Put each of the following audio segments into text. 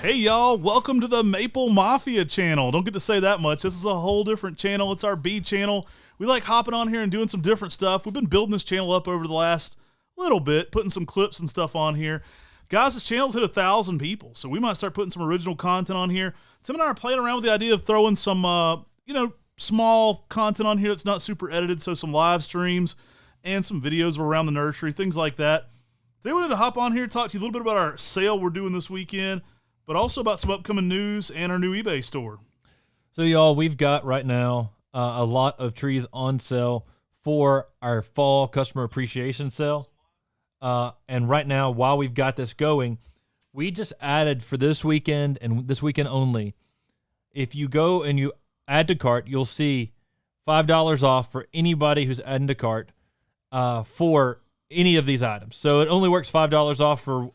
Hey y'all, welcome to the Maple Mafia channel. Don't get to say that much. This is a whole different channel. It's our B channel. We like hopping on here and doing some different stuff. We've been building this channel up over the last little bit, putting some clips and stuff on here. Guys, this channel's hit 1,000 people, so we might start putting some original content on here. Tim and I are playing around with the idea of throwing some, small content on here that's not super edited, so some live streams and some videos of around the nursery, things like that. Today we wanted to hop on here and talk to you a little bit about our sale we're doing this weekend, but also about some upcoming news and our new eBay store. So, y'all, we've got right now a lot of trees on sale for our fall customer appreciation sale. And right now, while we've got this going, we just added for this weekend and this weekend only, if you go and you add to cart, you'll see $5 off for anybody who's adding to cart for any of these items. So it only works $5 off for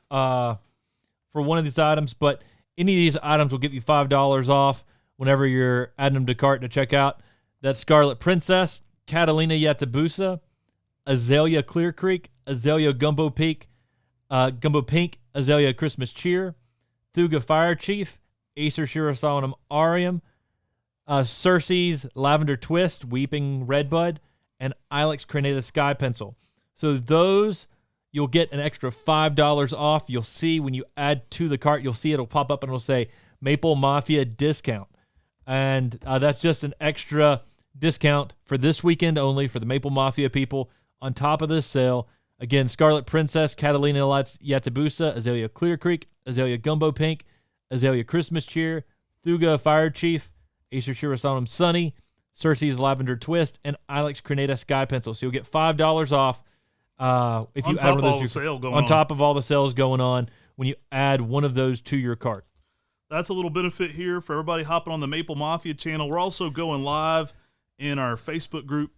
one of these items, but any of these items will give you $5 off whenever you're adding them to cart to check out. That's Scarlet Princess, Catalina Yatabusa, Azalea Clear Creek, Azalea Gumbo Pink, Azalea Christmas Cheer, Thuga Fire Chief, Acer Shirasawanam Arium, Cersei's Lavender Twist, Weeping Redbud, and Ilex Crenata Sky Pencil. So those, you'll get an extra $5 off. You'll see when you add to the cart, you'll see it'll pop up and it'll say Maple Mafia discount. And that's just an extra discount for this weekend only for the Maple Mafia people on top of this sale. Again, Scarlet Princess, Catalina Yatabusa, Azalea Clear Creek, Azalea Gumbo Pink, Azalea Christmas Cheer, Thuga Fire Chief, Acer Shirasawanam Sunny, Cersei's Lavender Twist, and Ilex Crenata Sky Pencil. So you'll get $5 off if you add one of those on top of all the sales going on when you add one of those to your cart. That's a little benefit here for everybody hopping on the Maple Mafia channel. We're also going live in our Facebook group,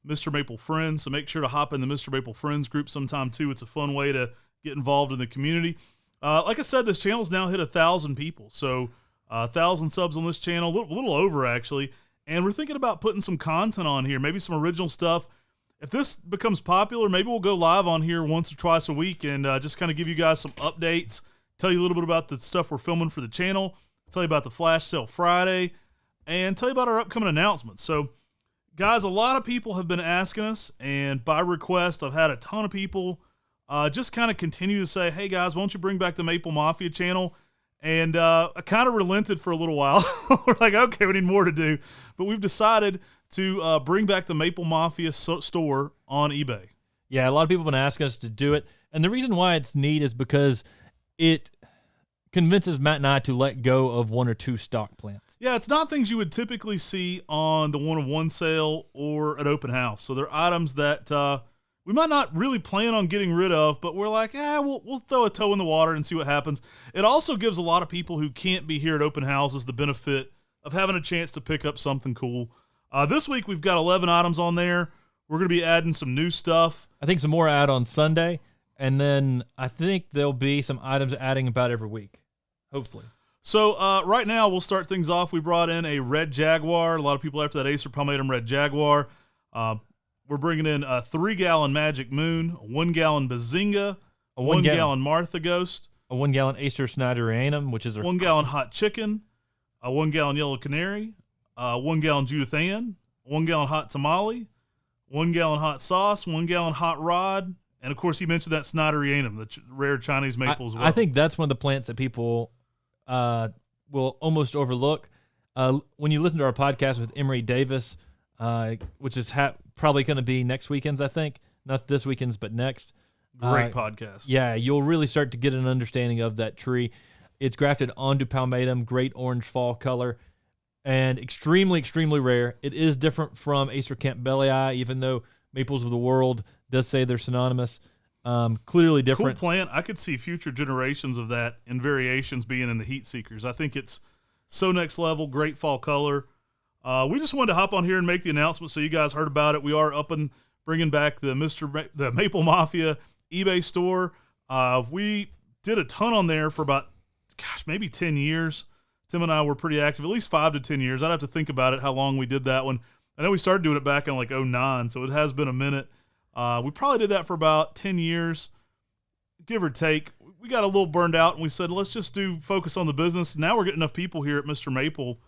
Mr. Maple Friends, so make sure to hop in the Mr. Maple Friends group sometime too. It's a fun way to get involved in the community. Like I said, this channel's now hit 1,000 people, so 1,000 subs on this channel, a little over actually, and we're thinking about putting some content on here, maybe some original stuff. If this becomes popular, maybe we'll go live on here once or twice a week and just kind of give you guys some updates, tell you a little bit about the stuff we're filming for the channel, tell you about the Flash Sale Friday, and tell you about our upcoming announcements. So, guys, a lot of people have been asking us, and by request, I've had a ton of people just kind of continue to say, hey, guys, why don't you bring back the Maple Mafia channel? And I kind of relented for a little while. We're like, okay, we need more to do. But we've decided to bring back the Maple Mafia store on eBay. Yeah, a lot of people have been asking us to do it. And the reason why it's neat is because it convinces Matt and I to let go of one or two stock plants. Yeah, it's not things you would typically see on the one-of-one sale or at open house. So they're items that we might not really plan on getting rid of, but we're like, we'll throw a toe in the water and see what happens. It also gives a lot of people who can't be here at open houses the benefit of having a chance to pick up something cool. This week we've got 11 items on there. We're going to be adding some new stuff. I think some more add on Sunday, and then I think there'll be some items adding about every week, hopefully. So right now we'll start things off. We brought in a red Jaguar. A lot of people after that Acer Palmatum red Jaguar. We're bringing in a 3-gallon Magic Moon, a 1-gallon Bazinga, a 1-gallon Martha Ghost, a 1-gallon Acer Snyderianum, which is a 1-gallon Hot Chicken, a 1-gallon Yellow Canary, a 1-gallon Judith Ann, a 1-gallon Hot Tamale, 1-gallon Hot Sauce, 1-gallon Hot Rod, and of course he mentioned that Snyderianum, the rare Chinese maple as well. I think that's one of the plants that people will almost overlook. When you listen to our podcast with Emery Davis, which is probably going to be next weekend's, I think. Not this weekend's, but next. Great podcast. Yeah, you'll really start to get an understanding of that tree. It's grafted onto Palmatum, great orange fall color, and extremely, extremely rare. It is different from Acer Campbellii, even though Maples of the World does say they're synonymous. Clearly different. Cool plant. I could see future generations of that and variations being in the Heat Seekers. I think it's so next level, great fall color. We just wanted to hop on here and make the announcement so you guys heard about it. We are up and bringing back the Maple Mafia eBay store. We did a ton on there for about, maybe 10 years. Tim and I were pretty active, at least 5 to 10 years. I'd have to think about it, how long we did that one. I know we started doing it back in like 2009, so it has been a minute. We probably did that for about 10 years, give or take. we got a little burned out, and we said, let's just focus on the business. Now we're getting enough people here at Mr. Maple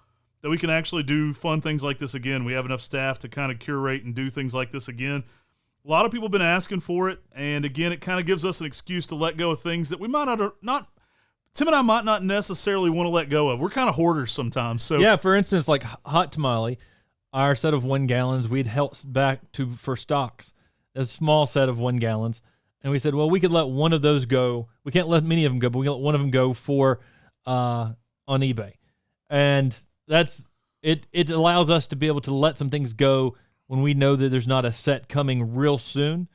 that we can actually do fun things like this again. We have enough staff to kind of curate and do things like this again. A lot of people have been asking for it, and again, it kind of gives us an excuse to let go of things that we might not Tim and I might not necessarily want to let go of. We're kind of hoarders sometimes. So yeah, for instance, like hot tamale, our set of 1 gallons, we'd held back for stocks, a small set of 1 gallons. And we said, well, we could let one of those go. We can't let many of them go, but we can let one of them go for on eBay. And that's it. It allows us to be able to let some things go when we know that there's not a set coming real soon.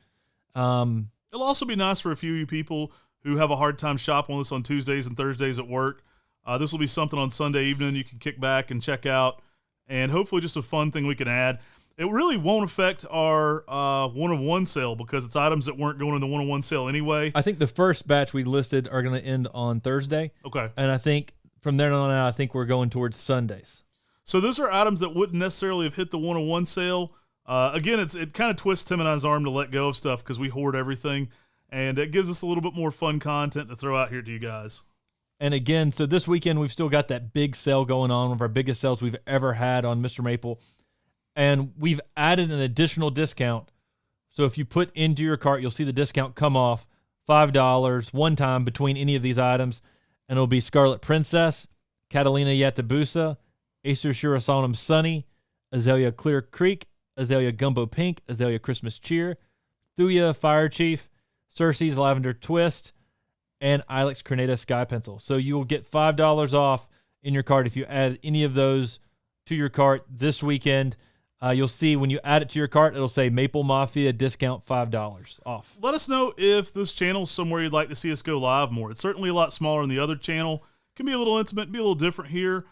It'll also be nice for a few of you people who have a hard time shopping with us on Tuesdays and Thursdays at work. This will be something on Sunday evening you can kick back and check out, and hopefully just a fun thing we can add. It really won't affect our one-of-one sale because it's items that weren't going in the one-of-one sale anyway. I think the first batch we listed are going to end on Thursday. Okay. And I think from there on out, I think we're going towards Sundays. So those are items that wouldn't necessarily have hit the one-on-one sale. Again, it kind of twists Tim and I's arm to let go of stuff because we hoard everything, and it gives us a little bit more fun content to throw out here to you guys. And again, so this weekend we've still got that big sale going on, one of our biggest sales we've ever had on Mr. Maple, and we've added an additional discount. So if you put into your cart, you'll see the discount come off $5 one time between any of these items, and it'll be Scarlet Princess, Catalina Yatabusa, Acer Shirasanum Sunny, Azalea Clear Creek, Azalea Gumbo Pink, Azalea Christmas Cheer, Thuya Fire Chief, Cersei's Lavender Twist, and Ilex Grenada Sky Pencil. So you will get $5 off in your cart if you add any of those to your cart this weekend. You'll see when you add it to your cart, it'll say Maple Mafia discount $5 off. Let us know if this channel is somewhere you'd like to see us go live more. It's certainly a lot smaller than the other channel. It can be a little intimate, be a little different here.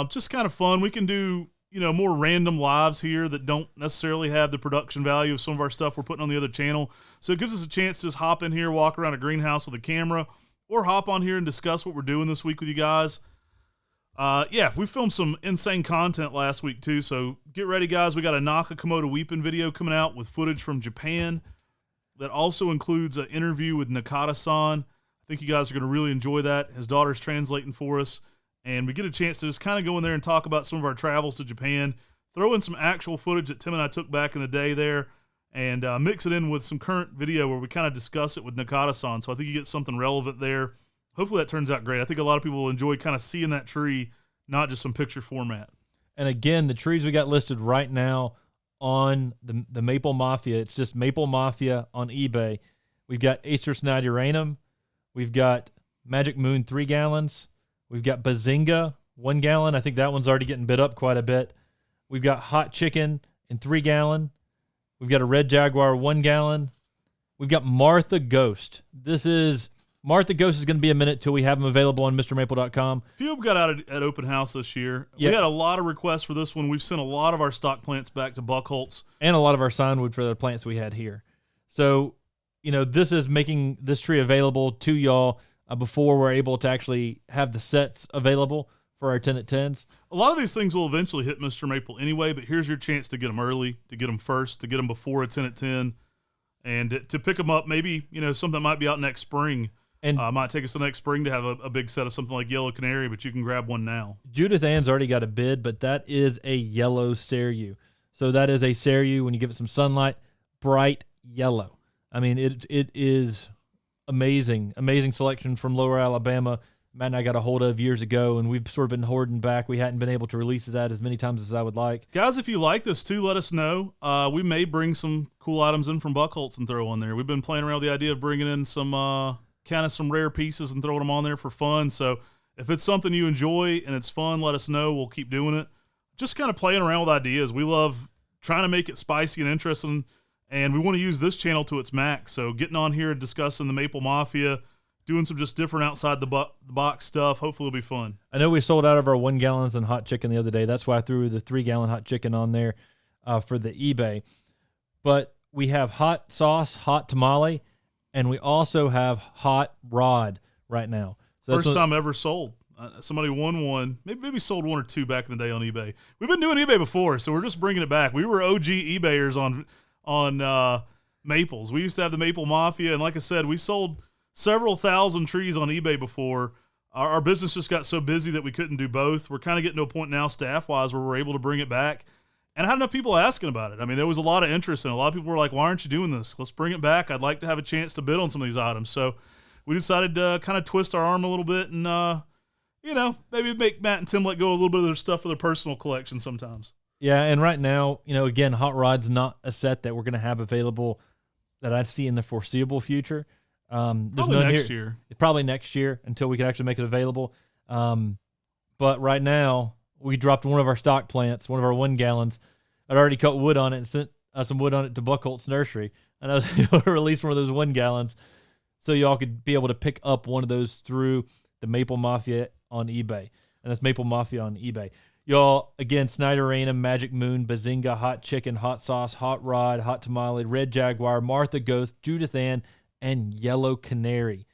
Just kind of fun. We can do more random lives here that don't necessarily have the production value of some of our stuff we're putting on the other channel. So it gives us a chance to just hop in here, walk around a greenhouse with a camera, or hop on here and discuss what we're doing this week with you guys. We filmed some insane content last week too, so get ready, guys. We got a Naka Komodo Weepin video coming out with footage from Japan that also includes an interview with Nakata-san. I think you guys are going to really enjoy that. His daughter's translating for us, and we get a chance to just kind of go in there and talk about some of our travels to Japan, throw in some actual footage that Tim and I took back in the day there, and mix it in with some current video where we kind of discuss it with Nakata-san. So I think you get something relevant there. Hopefully that turns out great. I think a lot of people will enjoy kind of seeing that tree, not just some picture format. And again, the trees we got listed right now on the Maple Mafia, it's just Maple Mafia on eBay. We've got Acer Sniduranum. We've got Magic Moon 3 gallons. We've got Bazinga 1 gallon. I think that one's already getting bid up quite a bit. We've got Hot Chicken in 3 gallon. We've got a Red Jaguar 1 gallon. We've got Martha Ghost. Martha Ghost is going to be a minute till we have them available on MrMaple.com. A few of them got out at open house this year. Yeah. We had a lot of requests for this one. We've sent a lot of our stock plants back to Buckholtz. And a lot of our signwood for the plants we had here. So, this is making this tree available to y'all before we're able to actually have the sets available for our 10 at 10s. A lot of these things will eventually hit Mr. Maple anyway, but here's your chance to get them early, to get them first, to get them before a 10 at 10, and to pick them up maybe, something might be out next spring. And might take us the next spring to have a big set of something like Yellow Canary, but you can grab one now. Judith Ann's already got a bid, but that is a yellow Ceru. So that is a Ceru when you give it some sunlight, bright yellow. I mean, it is amazing selection from Lower Alabama. Matt and I got a hold of years ago, and we've sort of been hoarding back. We hadn't been able to release that as many times as I would like. Guys, if you like this too, let us know. We may bring some cool items in from Buckholtz and throw on there. We've been playing around with the idea of bringing in some kind of some rare pieces and throwing them on there for fun. So if it's something you enjoy and it's fun, let us know. We'll keep doing it. Just kind of playing around with ideas. We love trying to make it spicy and interesting, and we want to use this channel to its max. So getting on here and discussing the Maple Mafia, doing some just different outside the box stuff. Hopefully it'll be fun. I know we sold out of our 1 gallons and hot chicken the other day. That's why I threw the 3 gallon hot chicken on there for the eBay. But we have hot sauce, hot tamale, and we also have hot rod right now. So first time ever sold. Somebody won one, maybe sold 1 or 2 back in the day on eBay. We've been doing eBay before, so we're just bringing it back. We were OG eBayers on Maples. We used to have the Maple Mafia, and like I said, we sold several thousand trees on eBay before. Our business just got so busy that we couldn't do both. We're kind of getting to a point now, staff-wise, where we're able to bring it back. And I had enough people asking about it. I mean, there was a lot of interest, and a lot of people were like, why aren't you doing this? Let's bring it back. I'd like to have a chance to bid on some of these items. So we decided to kind of twist our arm a little bit and, maybe make Matt and Tim let go a little bit of their stuff for their personal collection sometimes. Yeah, and right now, again, Hot Rod's not a set that we're going to have available that I see in the foreseeable future. There's probably next year. Probably next year until we can actually make it available. But right now, we dropped one of our stock plants, one of our 1 gallons. I'd already cut wood on it and sent some wood on it to Buckholt's nursery. And I was able to release one of those 1 gallons so y'all could be able to pick up one of those through the Maple Mafia on eBay. And that's Maple Mafia on eBay. Y'all, again, Snyderana, Magic Moon, Bazinga, Hot Chicken, Hot Sauce, Hot Rod, Hot Tamale, Red Jaguar, Martha Ghost, Judith Ann, and Yellow Canary.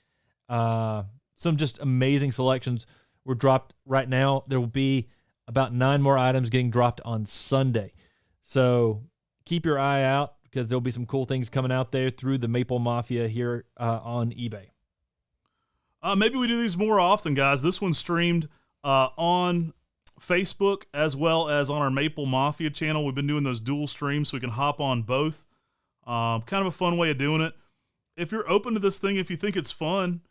Some just amazing selections were dropped right now. There will be about 9 more items getting dropped on Sunday. So keep your eye out because there'll be some cool things coming out there through the Maple Mafia here on eBay. Maybe we do these more often, guys. This one's streamed on Facebook as well as on our Maple Mafia channel. We've been doing those dual streams so we can hop on both. Kind of a fun way of doing it. If you're open to this thing, if you think it's fun,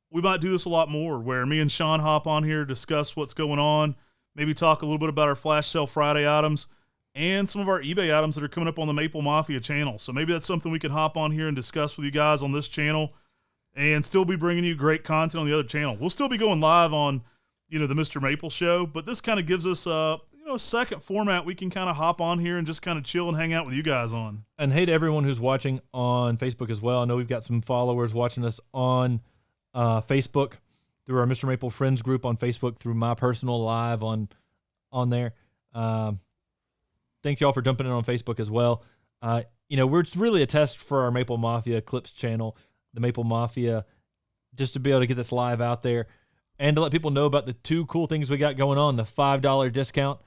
we might do this a lot more where me and Sean hop on here, discuss what's going on, maybe talk a little bit about our Flash Sale Friday items and some of our eBay items that are coming up on the Maple Mafia channel. So maybe that's something we can hop on here and discuss with you guys on this channel and still be bringing you great content on the other channel. We'll still be going live on, the Mr. Maple Show, but this kind of gives us a second format we can kind of hop on here and just kind of chill and hang out with you guys on. And hey to everyone who's watching on Facebook as well. I know we've got some followers watching us on Facebook through our Mr. Maple Friends group on Facebook, through my personal live on there. Thank y'all for jumping in on Facebook as well. It's really a test for our Maple Mafia Clips channel, the Maple Mafia, just to be able to get this live out there and to let people know about the 2 cool things we got going on. The $5 discount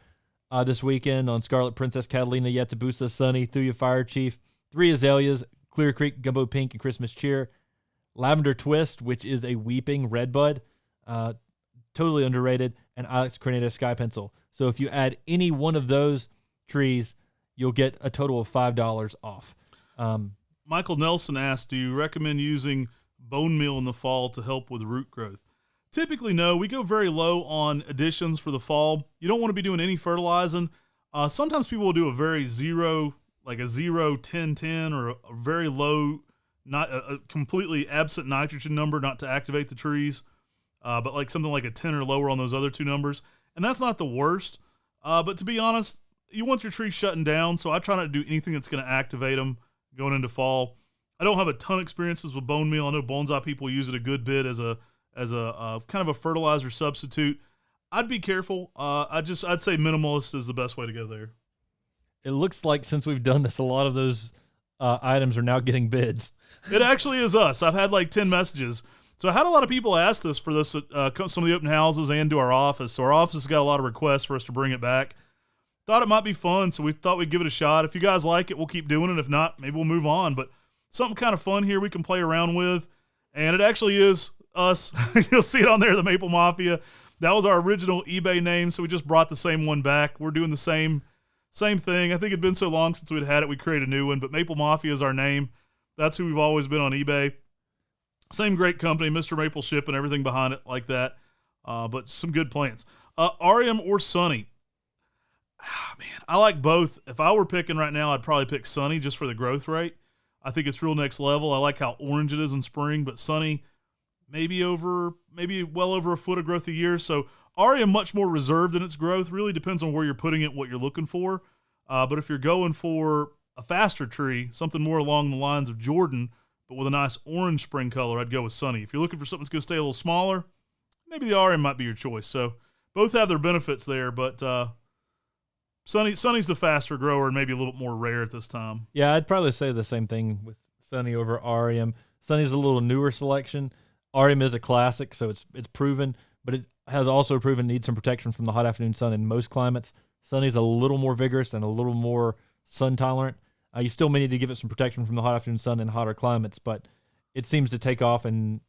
this weekend on Scarlet Princess, Catalina, Yatabusa, Sunny, Thuya Fire Chief, 3 Azaleas, Clear Creek, Gumbo Pink, and Christmas Cheer. Lavender Twist, which is a weeping redbud, totally underrated, and Ilex Crenata Sky Pencil. So if you add any one of those trees, you'll get a total of $5 off. Michael Nelson asked, do you recommend using bone meal in the fall to help with root growth? Typically, no. We go very low on additions for the fall. You don't want to be doing any fertilizing. Sometimes people will do a very 0, like a 0, 10, 10, or a very low, not a completely absent nitrogen number, not to activate the trees, but like something like a 10 or lower on those other 2 numbers. And that's not the worst. But to be honest, you want your trees shutting down, so I try not to do anything that's going to activate them going into fall. I don't have a ton of experiences with bone meal. I know bonsai people use it a good bit as a kind of a fertilizer substitute. I'd be careful. I'd say minimalist is the best way to go there. It looks like since we've done this, a lot of those items are now getting bids. It actually is us. I've had like 10 messages. So I had a lot of people ask this for this, some of the open houses and to our office. So our office has got a lot of requests for us to bring it back. Thought it might be fun, so we thought we'd give it a shot. If you guys like it, we'll keep doing it. If not, maybe we'll move on. But something kind of fun here we can play around with. And it actually is us. You'll see it on there, the Maple Mafia. That was our original eBay name, so we just brought the same one back. We're doing the same thing. I think it'd been so long since we'd had it, we created a new one. But Maple Mafia is our name. That's who we've always been on eBay. Same great company, Mr. Maple Ship and everything behind it like that. But some good plants. Arium or Sunny? Man, I like both. If I were picking right now, I'd probably pick Sunny just for the growth rate. I think it's real next level. I like how orange it is in spring, but Sunny maybe well over a foot of growth a year. So Arium much more reserved in its growth. Really depends on where you're putting it, what you're looking for. But if you're going for a faster tree, something more along the lines of Jordan, but with a nice orange spring color, I'd go with Sunny. If you're looking for something that's going to stay a little smaller, maybe the Arium might be your choice. So both have their benefits there, but Sunny's the faster grower and maybe a little bit more rare at this time. Yeah, I'd probably say the same thing with Sunny over Arium. Sunny's a little newer selection. Arium is a classic, so it's proven, but it has also proven needs some protection from the hot afternoon sun in most climates. Sunny's a little more vigorous and a little more sun tolerant. You still may need to give it some protection from the hot afternoon sun in hotter climates, but it seems to take off and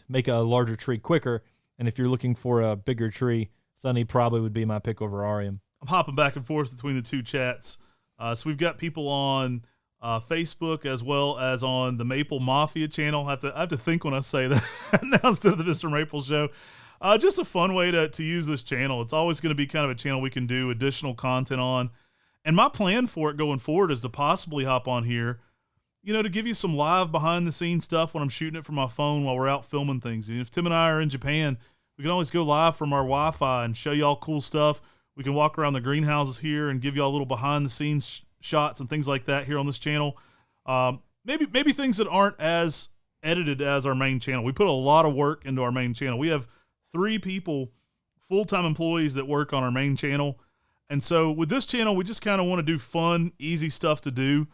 make a larger tree quicker. And if you're looking for a bigger tree, Sunny probably would be my pick over Arium. I'm hopping back and forth between the two chats. So we've got people on Facebook as well as on the Maple Mafia channel. I have to think when I say that now instead of the Mr. Maple Show. Just a fun way to use this channel. It's always going to be kind of a channel we can do additional content on. And my plan for it going forward is to possibly hop on here, to give you some live behind-the-scenes stuff when I'm shooting it from my phone while we're out filming things. And if Tim and I are in Japan, we can always go live from our Wi-Fi and show you all cool stuff. We can walk around the greenhouses here and give you all little behind-the-scenes shots and things like that here on this channel. Maybe things that aren't as edited as our main channel. We put a lot of work into our main channel. We have 3 people, full-time employees that work on our main channel. And so with this channel, we just kind of want to do fun, easy stuff to do.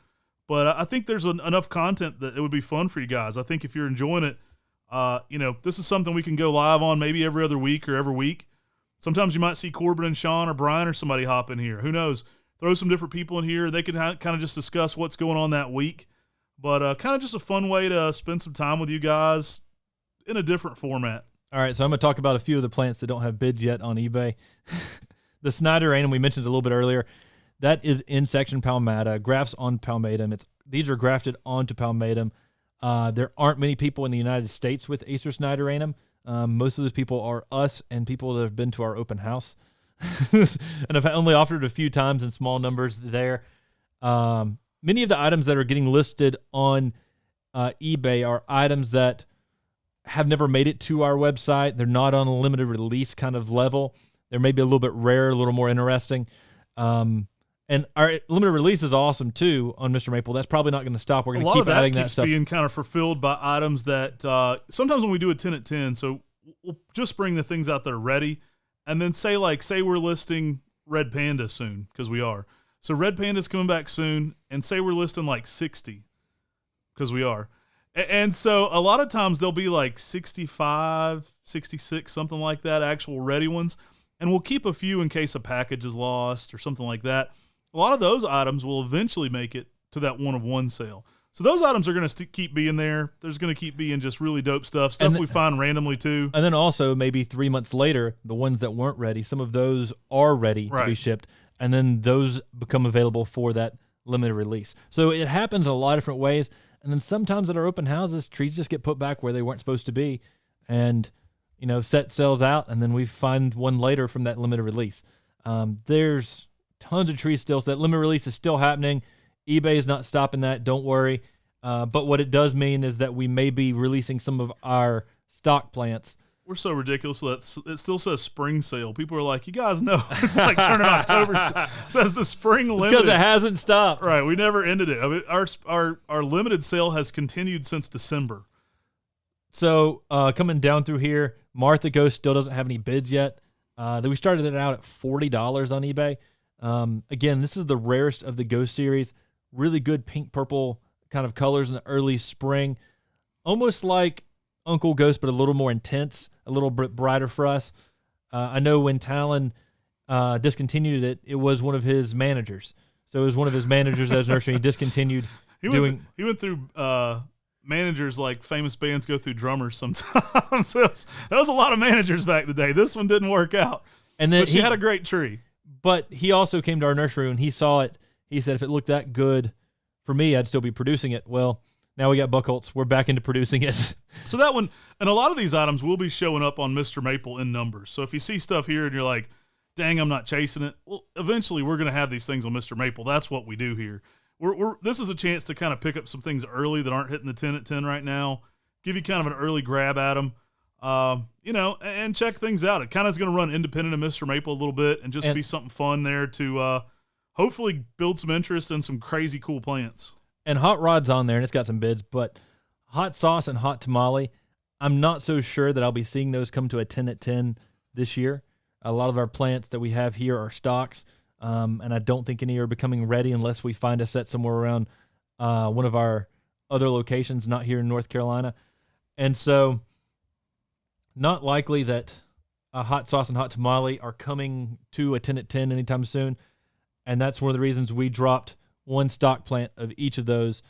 But I think there's enough content that it would be fun for you guys. I think if you're enjoying it, this is something we can go live on maybe every other week or every week. Sometimes you might see Corbin and Sean or Brian or somebody hop in here. Who knows? Throw some different people in here. They can kind of just discuss what's going on that week. But kind of just a fun way to spend some time with you guys in a different format. All right, so I'm going to talk about a few of the plants that don't have bids yet on eBay. The Snyderanum, we mentioned a little bit earlier, that is in section palmata, grafts on palmatum. These are grafted onto palmatum. There aren't many people in the United States with Acer Snyderanum. Most of those people are us and people that have been to our open house. And I've only offered a few times in small numbers there. Many of the items that are getting listed on eBay are items that have never made it to our website. They're not on a limited release kind of level. They're maybe a little bit rare, a little more interesting. And our limited release is awesome too on Mr. Maple. That's probably not going to stop. We're going to keep adding that stuff. Being kind of fulfilled by items that sometimes when we do a 10 at 10, so we'll just bring the things out that are ready, and then say we're listing Red Panda soon, because we are. So Red Panda's coming back soon, and say we're listing 60, because we are. And so a lot of times there'll be 65, 66, something like that, actual ready ones. And we'll keep a few in case a package is lost or something like that. A lot of those items will eventually make it to that 1-of-1 sale. So those items are going to keep being there. There's going to keep being just really dope stuff we find randomly too. And then also maybe 3 months later, the ones that weren't ready, some of those are ready to be shipped. And then those become available for that limited release. So it happens in a lot of different ways. And then sometimes at our open houses, trees just get put back where they weren't supposed to be. And set sells out, and then we find one later from that limited release. There's tons of trees still, so that limited release is still happening. eBay is not stopping that, don't worry. But what it does mean is that we may be releasing some of our stock plants. We're so ridiculous that it still says spring sale. People are like, you guys know, it's turning October. Says the spring limited. Because it hasn't stopped. Right, we never ended it. I mean, our limited sale has continued since December. So coming down through here, Martha Ghost still doesn't have any bids yet. We started it out at $40 on eBay. Again, this is the rarest of the Ghost series. Really good pink-purple kind of colors in the early spring. Almost like Uncle Ghost, but a little more intense, a little bit brighter for us. I know when Talon discontinued it, it was one of his managers. So it was one of his managers as nursery. He discontinued He went through managers like famous bands go through drummers sometimes. So that was a lot of managers back in the day. This one didn't work out. And then but she had a great tree. But he also came to our nursery and he saw it. He said, if it looked that good for me, I'd still be producing it. Well, now we got Buckholz. We're back into producing it. So that one, and a lot of these items will be showing up on Mr. Maple in numbers. So if you see stuff here and you're like, dang, I'm not chasing it. Well, eventually we're going to have these things on Mr. Maple. That's what we do here. This is a chance to kind of pick up some things early that aren't hitting the 10 at 10 right now. Give you kind of an early grab at them, and check things out. It kind of is going to run independent of Mr. Maple a little bit and just be something fun there to hopefully build some interest in some crazy cool plants. And Hot Rod's on there, and it's got some bids, but Hot Sauce and Hot Tamale, I'm not so sure that I'll be seeing those come to a 10 at 10 this year. A lot of our plants that we have here are stocks. And I don't think any are becoming ready unless we find a set somewhere around one of our other locations, not here in North Carolina. And so not likely that Hot Sauce and Hot Tamale are coming to a 10 at 10 anytime soon. And that's one of the reasons we dropped one stock plant of each of those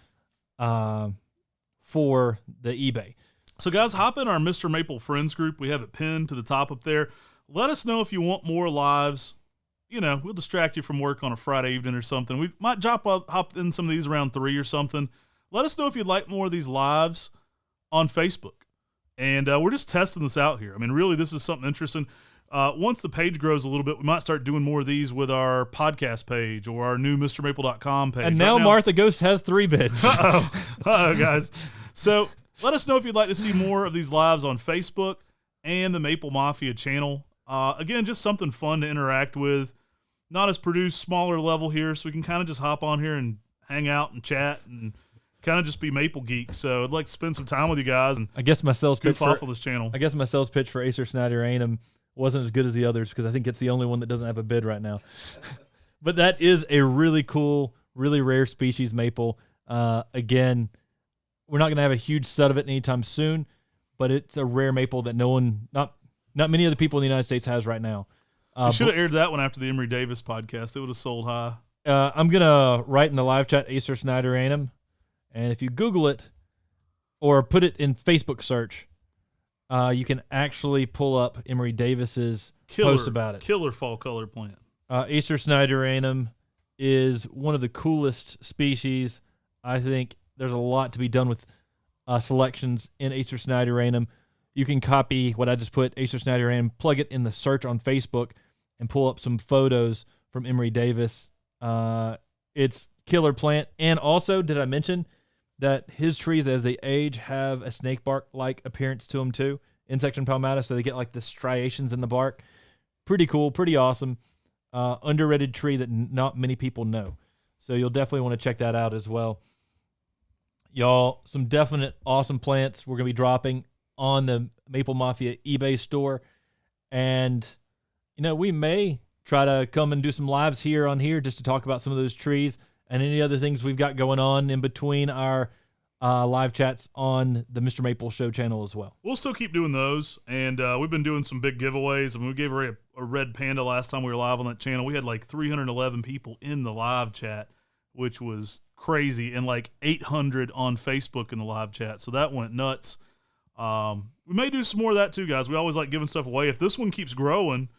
for the eBay. So, guys, hop in our Mr. Maple Friends group. We have it pinned to the top up there. Let us know if you want more lives. We'll distract you from work on a Friday evening or something. We might hop in some of these around 3 or something. Let us know if you'd like more of these lives on Facebook. And we're just testing this out here. I mean, really, this is something interesting. Once the page grows a little bit, we might start doing more of these with our podcast page or our new MrMaple.com page. And now Martha Ghost has 3 bids. Uh-oh, guys. So let us know if you'd like to see more of these lives on Facebook and the Maple Mafia channel. Again, just something fun to interact with. Not as produced, smaller level here, so we can kind of just hop on here and hang out and chat and kind of just be Maple geeks. So I'd like to spend some time with you guys and I guess my sales pitch goof off of this channel. I guess my sales pitch for Acer Snyder Anum wasn't as good as the others because I think it's the only one that doesn't have a bid right now. But that is a really cool, really rare species maple. Again, we're not going to have a huge set of it anytime soon, but it's a rare maple that not many other people in the United States has right now. We should have aired that one after the Emory Davis podcast. It would have sold high. I'm going to write in the live chat Acer Snyder Anum, and if you Google it or put it in Facebook search, you can actually pull up Emory Davis's post about it. Killer fall color plant. Acer Snyder Anum is one of the coolest species. I think there's a lot to be done with selections in Acer Snyder Anum. You can copy what I just put, Acer Snyder Anum, plug it in the search on Facebook, and pull up some photos from Emory Davis. It's killer plant. And also, did I mention that his trees, as they age, have a snake bark-like appearance to them too? Insect and palmata, so they get like the striations in the bark. Pretty cool, pretty awesome. Underrated tree that not many people know. So you'll definitely want to check that out as well. Y'all, some definite awesome plants we're going to be dropping on the Maple Mafia eBay store. And, we may try to come and do some lives here just to talk about some of those trees and any other things we've got going on in between our live chats on the Mr. Maple Show channel as well. We'll still keep doing those, and we've been doing some big giveaways. I mean, we gave away a red panda last time we were live on that channel. We had like 311 people in the live chat, which was crazy, and like 800 on Facebook in the live chat, so that went nuts. We may do some more of that too, guys. We always like giving stuff away. If this one keeps growing,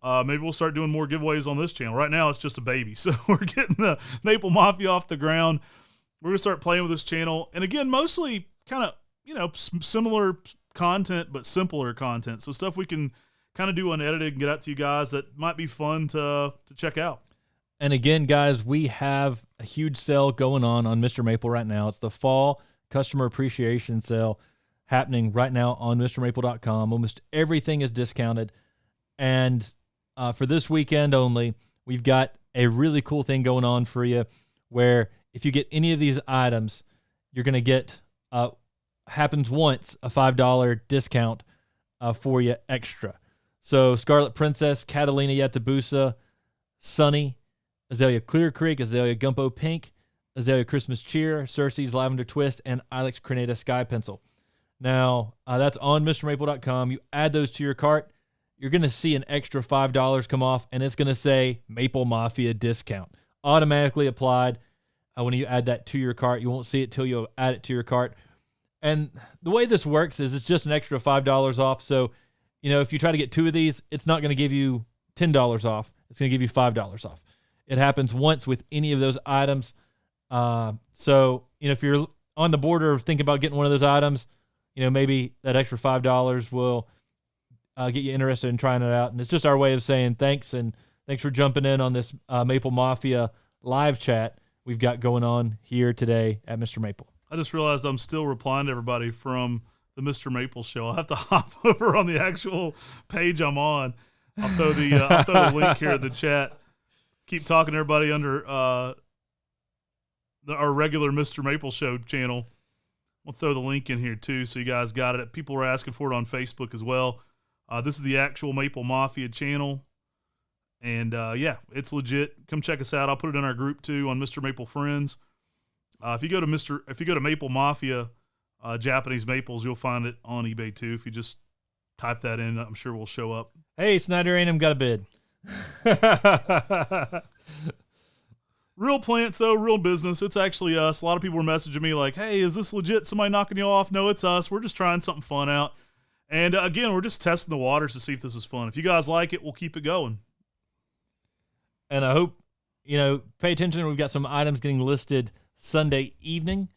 maybe we'll start doing more giveaways on this channel. Right now, it's just a baby, so we're getting the Maple Mafia off the ground. We're going to start playing with this channel. And again, mostly kind of, similar content, but simpler content. So stuff we can kind of do unedited and get out to you guys that might be fun to check out. And again, guys, we have a huge sale going on Mr. Maple right now. It's the fall customer appreciation sale happening right now on MrMaple.com. Almost everything is discounted. And for this weekend only, we've got a really cool thing going on for you where if you get any of these items, you're going to get, happens once, a $5 discount for you extra. So Scarlet Princess, Catalina Yatabusa, Sunny, Azalea Clear Creek, Azalea Gumpo Pink, Azalea Christmas Cheer, Cersei's Lavender Twist, and Ilex Crenata Sky Pencil. Now, that's on MrMaple.com. You add those to your cart, you're going to see an extra $5 come off, and it's going to say Maple Mafia discount. Automatically applied. When you add that to your cart, you won't see it till you add it to your cart. And the way this works is it's just an extra $5 off. So, if you try to get 2 of these, it's not going to give you $10 off. It's going to give you $5 off. It happens once with any of those items. So, if you're on the border of thinking about getting one of those items, maybe that extra $5 will get you interested in trying it out. And it's just our way of saying thanks, and thanks for jumping in on this Maple Mafia live chat we've got going on here today at Mr. Maple. I just realized I'm still replying to everybody from the Mr. Maple show. I'll have to hop over on the actual page I'm on. I'll throw the link here in the chat. Keep talking to everybody under our regular Mr. Maple show channel. We'll throw the link in here too, so you guys got it. People were asking for it on Facebook as well. This is the actual Maple Mafia channel. And, it's legit. Come check us out. I'll put it in our group, too, on Mr. Maple Friends. If you go to Maple Mafia, Japanese Maples, you'll find it on eBay, too. If you just type that in, I'm sure we'll show up. Hey, Snyder Anum got a bid. Real plants, though, real business. It's actually us. A lot of people were messaging me like, hey, is this legit? Somebody knocking you off? No, it's us. We're just trying something fun out. And again, we're just testing the waters to see if this is fun. If you guys like it, we'll keep it going. And I hope, pay attention. We've got some items getting listed Sunday evening.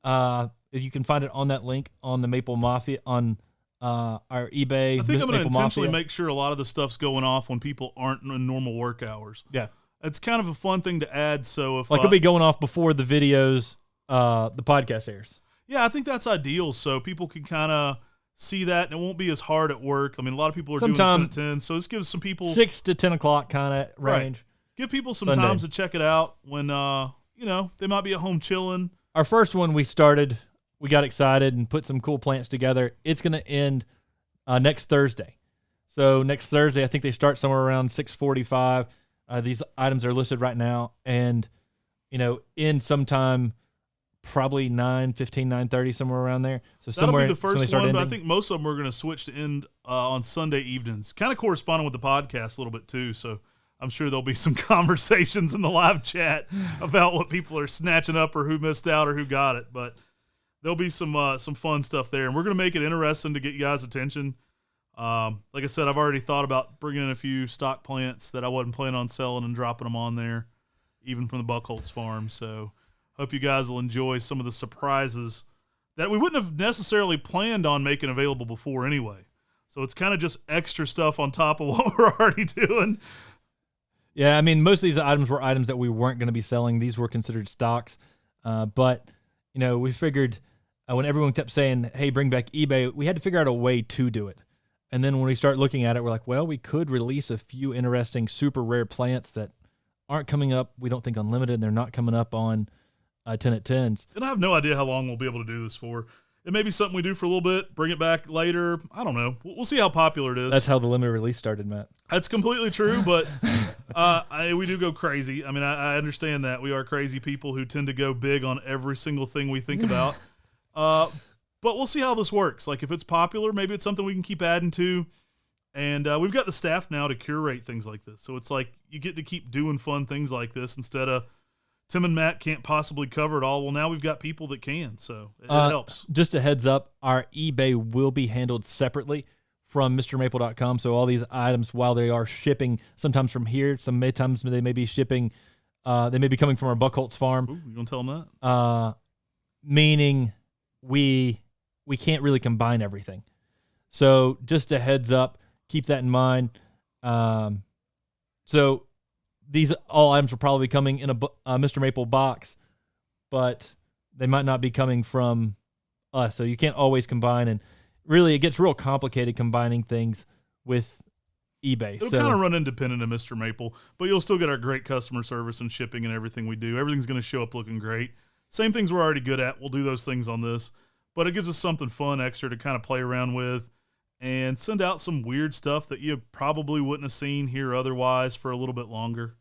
You can find it on that link on the Maple Mafia, on our eBay. I think I'm going to intentionally Mafia. make sure a lot of the stuff's going off when people aren't in normal work hours. Yeah. It's kind of a fun thing to add. So if it'll be going off before the videos, the podcast airs. Yeah, I think that's ideal. So people can kind of see that, and it won't be as hard at work. I mean, a lot of people are doing 10 at 10, so this gives some people 6 to 10 o'clock kind of range. Right. Give people some Sunday. times to check it out when they might be at home chilling. Our first one we started, we got excited and put some cool plants together. It's going to end next Thursday. So next Thursday, I think they start somewhere around 6:45. These items are listed right now, and in sometime probably 9:15, 9:30, somewhere around there. So that'll be the first one, ending. but I think most of them are going to switch to end on Sunday evenings, kind of corresponding with the podcast a little bit too. So I'm sure there'll be some conversations in the live chat about what people are snatching up or who missed out or who got it. But there'll be some fun stuff there, and we're going to make it interesting to get you guys' attention. Like I said, I've already thought about bringing in a few stock plants that I wasn't planning on selling and dropping them on there, even from the Buckholtz farm. So hope you guys will enjoy some of the surprises that we wouldn't have necessarily planned on making available before anyway. So it's kind of just extra stuff on top of what we're already doing. Yeah, I mean, most of these items were items that we weren't going to be selling. These were considered stocks. But, we figured when everyone kept saying, hey, bring back eBay, we had to figure out a way to do it. And then when we start looking at it, we're like, well, we could release a few interesting, super rare plants that aren't coming up, we don't think, unlimited, and they're not coming up on 10 at 10s. And I have no idea how long we'll be able to do this for. It may be something we do for a little bit, bring it back later. I don't know. We'll see how popular it is. That's how the limited release started, Matt. That's completely true, but we do go crazy. I mean, I understand that. We are crazy people who tend to go big on every single thing we think about. But we'll see how this works. Like, if it's popular, maybe it's something we can keep adding to. And we've got the staff now to curate things like this. So it's like you get to keep doing fun things like this instead of Tim and Matt can't possibly cover it all. Well, now we've got people that can, so it helps. Just a heads up, our eBay will be handled separately from MrMaple.com. So all these items, while they are shipping sometimes from here, sometimes they may be shipping, they may be coming from our Buckholtz farm. Ooh, you want to tell them that? Meaning we can't really combine everything. So just a heads up, keep that in mind. So these all items will probably be coming in a Mr. Maple box, but they might not be coming from us. So you can't always combine, and really it gets real complicated combining things with eBay. It'll kind of run independent of Mr. Maple, but you'll still get our great customer service and shipping and everything we do. Everything's going to show up looking great. Same things we're already good at. We'll do those things on this, but it gives us something fun extra to kind of play around with and send out some weird stuff that you probably wouldn't have seen here otherwise for a little bit longer.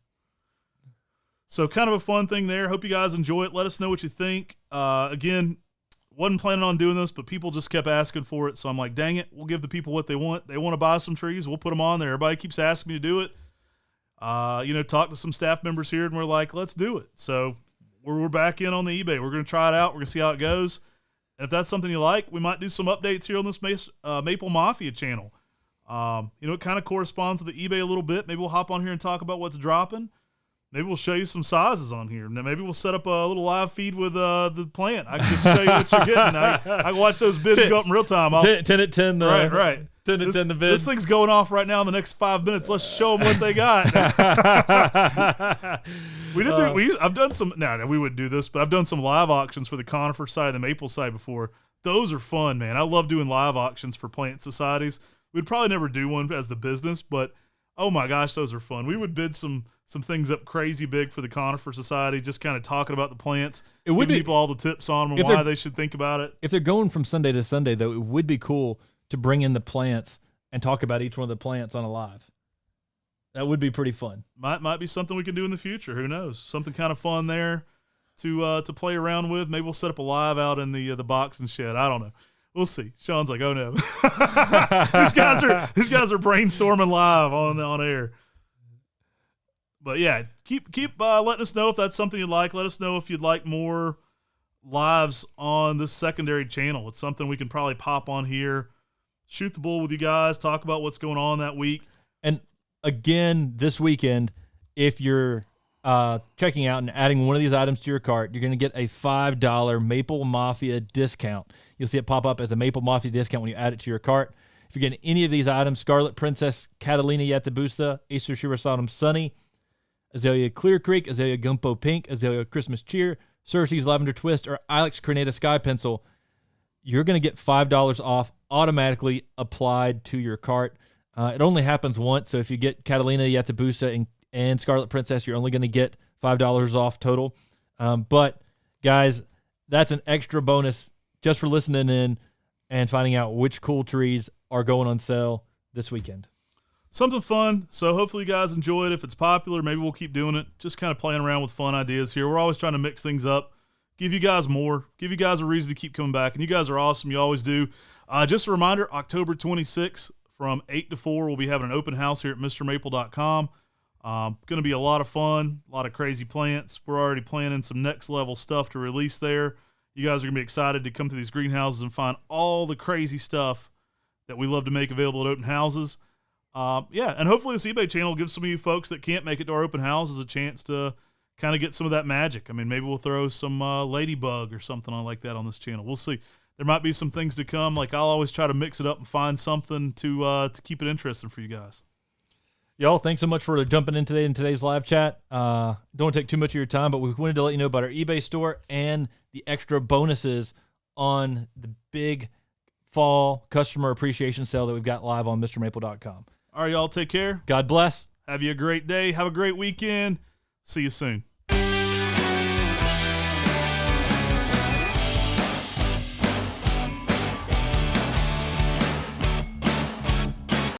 So kind of a fun thing there. Hope you guys enjoy it. Let us know what you think. Again, wasn't planning on doing this, but people just kept asking for it. So I'm like, dang it, we'll give the people what they want. They want to buy some trees, we'll put them on there. Everybody keeps asking me to do it. Talk to some staff members here, and we're like, let's do it. So we're back in on the eBay. We're going to try it out. We're going to see how it goes. And if that's something you like, we might do some updates here on this Maple Mafia channel. It kind of corresponds to the eBay a little bit. Maybe we'll hop on here and talk about what's dropping. Maybe we'll show you some sizes on here. Maybe we'll set up a little live feed with the plant. I can just show you what you're getting. I can watch those bids go up in real time. 10 at 10. Right. 10 at 10 the bid. This thing's going off right now in the next 5 minutes. Let's show them what they got. I've done some. No, we wouldn't do this, but I've done some live auctions for the conifer side and the maple side before. Those are fun, man. I love doing live auctions for plant societies. We'd probably never do one as the business, but oh my gosh, those are fun. We would bid some things up crazy big for the conifer society, just kind of talking about the plants. It would give people all the tips on them and why they should think about it. If they're going from Sunday to Sunday, though, it would be cool to bring in the plants and talk about each one of the plants on a live. That would be pretty fun. Might be something we can do in the future. Who knows? Something kind of fun there to play around with. Maybe we'll set up a live out in the box and shed. I don't know. We'll see. Sean's like, oh no. these guys are brainstorming live on air. But yeah, keep letting us know if that's something you'd like. Let us know if you'd like more lives on this secondary channel. It's something we can probably pop on here, shoot the bull with you guys, talk about what's going on that week. And again, this weekend, if you're checking out and adding one of these items to your cart, you're going to get a $5 Maple Mafia discount. You'll see it pop up as a Maple Mafia discount when you add it to your cart. If you're getting any of these items, Scarlet Princess Catalina Yatabusa, Acer Shiver Sodom Sunny, Azalea Clear Creek, Azalea Gumpo Pink, Azalea Christmas Cheer, Cersei's Lavender Twist, or Ilex Grenada Sky Pencil, you're going to get $5 off automatically applied to your cart. It only happens once, so if you get Catalina Yatabusa and Scarlet Princess, you're only going to get $5 off total. But, guys, that's an extra bonus just for listening in and finding out which cool trees are going on sale this weekend. Something fun. So hopefully you guys enjoy it. If it's popular, maybe we'll keep doing it. Just kind of playing around with fun ideas here. We're always trying to mix things up, give you guys more, give you guys a reason to keep coming back. And you guys are awesome. You always do. Just a reminder, October 26th from 8 to 4, we'll be having an open house here at MrMaple.com. Going to be a lot of fun, a lot of crazy plants. We're already planning some next level stuff to release there. You guys are going to be excited to come to these greenhouses and find all the crazy stuff that we love to make available at open houses. And hopefully this eBay channel will give some of you folks that can't make it to our open houses a chance to kind of get some of that magic. I mean, maybe we'll throw some ladybug or something like that on this channel. We'll see. There might be some things to come. Like, I'll always try to mix it up and find something to keep it interesting for you guys. Y'all, thanks so much for jumping in today in today's live chat. Don't want to take too much of your time, but we wanted to let you know about our eBay store and the extra bonuses on the big fall customer appreciation sale that we've got live on MrMaple.com. All right, y'all, take care. God bless. Have you a great day. Have a great weekend. See you soon.